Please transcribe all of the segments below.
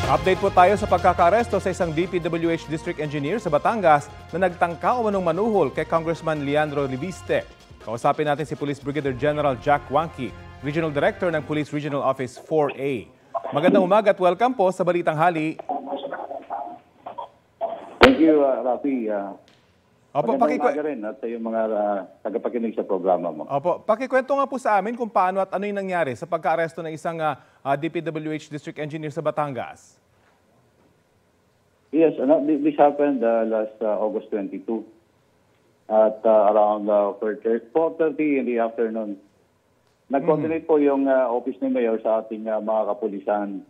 Update po tayo sa pagkakaaresto sa isang DPWH District Engineer sa Batangas na nagtangka o manong manuhol kay Congressman Leandro Leviste. Kausapin natin si Police Brigadier General Jack Wanky, Regional Director ng Police Regional Office 4A. Magandang umaga at welcome po sa Balitang Hali. Thank you, Rafi. Opo, magandang umaga rin at sa iyong mga tagapakinig sa programa mo. Opo, pakikwento nga po sa amin kung paano at ano yung nangyari sa pagkaaresto ng isang DPWH District Engineer sa Batangas. Yes, this happened last August 22 at around 4:30 in the afternoon. Nag-coordinate po yung office ni Mayor sa ating mga kapulisan,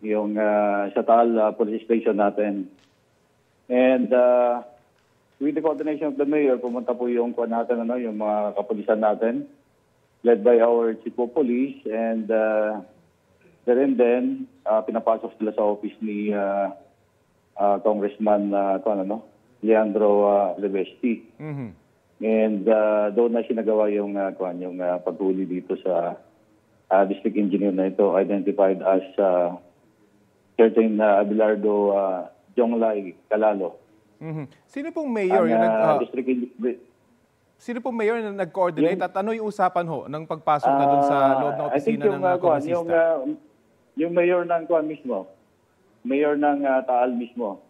yung sa Taal Police Station natin. And with the coordination of the Mayor, pumunta po yung yung mga kapulisan natin, led by our Chief of Police, and then pinapasok sila sa office ni Congressman Leandro Leviste. And doon na sinagawa yung paghuli dito sa district engineer na ito, identified as certain Abelardo Jonglay Calalo. Sino pong mayor Sino pong mayor na nag-coordinate at ano yung usapan ho ng pagpasok na doon sa loob ng opisina ng kongresista? Yung mayor ng mismo, mayor ng Taal mismo,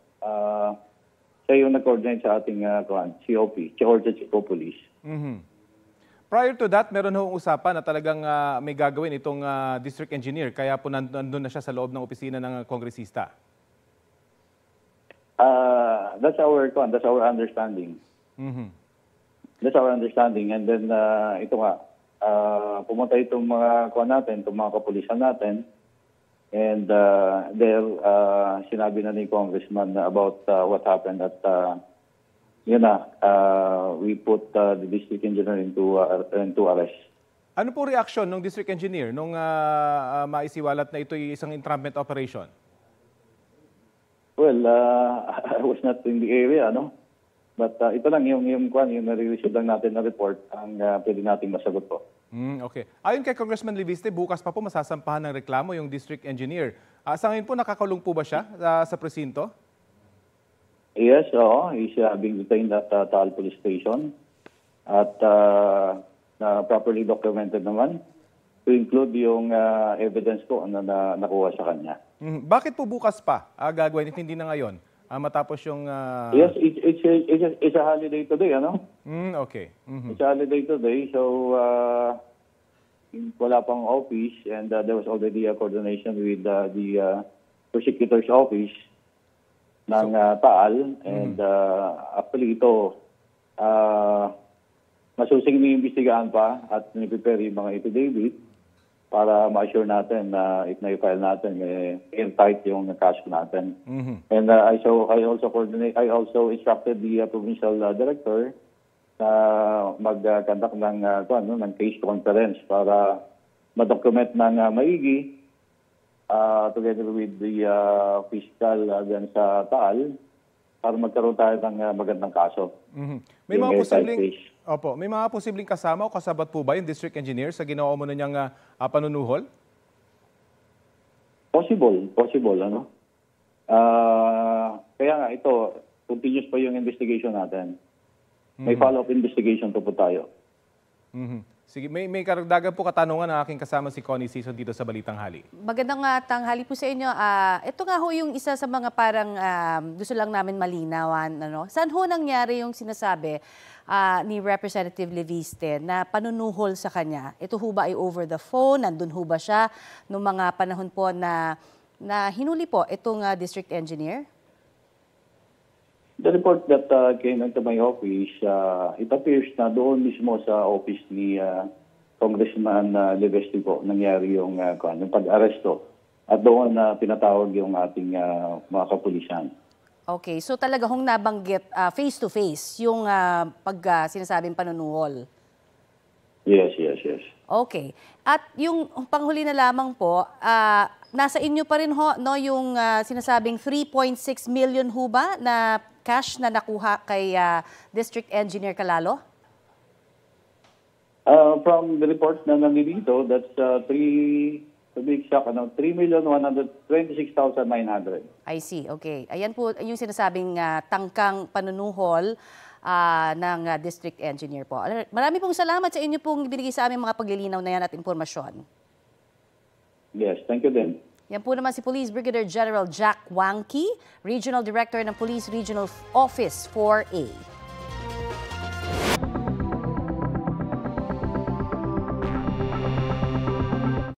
siya yung nag-coordinate sa ating COP, Chief of Police. Prior to that, meron hong usapan na talagang may gagawin itong district engineer, kaya po nandun na siya sa loob ng opisina ng kongresista. That's our understanding. That's our understanding. And then ito nga, pumunta itong mga itong mga kapulisan natin. And there, sinabi na ni Congressman about what happened at we put the district engineer into arrest. Ano po reaksyon ng district engineer nung maisiwalat na ito ay isang entrapment operation? Well, I was not in the area, no? But ito lang yung nare-receive lang natin na report ang pwede nating masagot po. Okay. Ayon kay Congressman Leviste, bukas pa po masasampahan ng reklamo yung district engineer. Sa ngayon po, nakakulong po ba siya sa presinto? Yes, he's being detained at Taal Police Station at properly documented naman to include yung evidence po na nakuha sa kanya. Bakit po bukas pa gagawin at hindi na ngayon? Matapos yung... Yes, it's a holiday today, Okay. It's a holiday today, so wala pang office and there was already a coordination with the prosecutor's office ng Taal. And actually ito, masusing niimbestigahan pa at niprepare yung mga affidavit para ma-assure natin na if na-file natin, airtight yung kaso natin. And I also instructed the provincial director na mag-conduct ng case conference para ma-document ng maigi together with the fiscal dyan sa Taal para magkaroon tayo ng magandang kaso. May mga posibleng kasama o kasabat po ba yung district engineer sa ginawa mo na niyang panunuhol? Possible, kaya nga ito, continuous pa yung investigation natin. May follow-up investigation po tayo. Sige, may karagdagan po katanungan ng aking kasama si Connie Sison dito sa Balitang Hali. Magandang tanghali po sa inyo. Ito nga ho yung isa sa mga parang gusto lang namin malinawan. Saan ho nangyari yung sinasabi ni Representative Leviste na panunuhol sa kanya? Ito ho ba ay over the phone? Nandun ho ba siya noong mga panahon po na hinuli po itong district engineer? The report that came into my office, it appears na doon mismo sa office ni Congressman Leviste po nangyari yung pag-aresto. At doon pinatawag yung ating mga kapulisan. Okay, so talaga hong nabanggit face-to-face yung sinasabing panunuhol? Yes. Okay. At yung panghuli na lamang po, nasa inyo pa rin ho yung sinasabing 3.6 million ho ba na cash na nakuha kay District Engineer Calalo? From the report na nandito, that's 3 To be exact, 3,126,900. I see, okay. Ayan po yung sinasabing tangkang panunuhol ng district engineer po. Marami pong salamat sa inyo pong binigay sa aming mga paglilinaw na yan at impormasyon. Yes, thank you din. Yan po naman si Police Brigadier General Jack Wanky, Regional Director ng Police Regional Office 4A.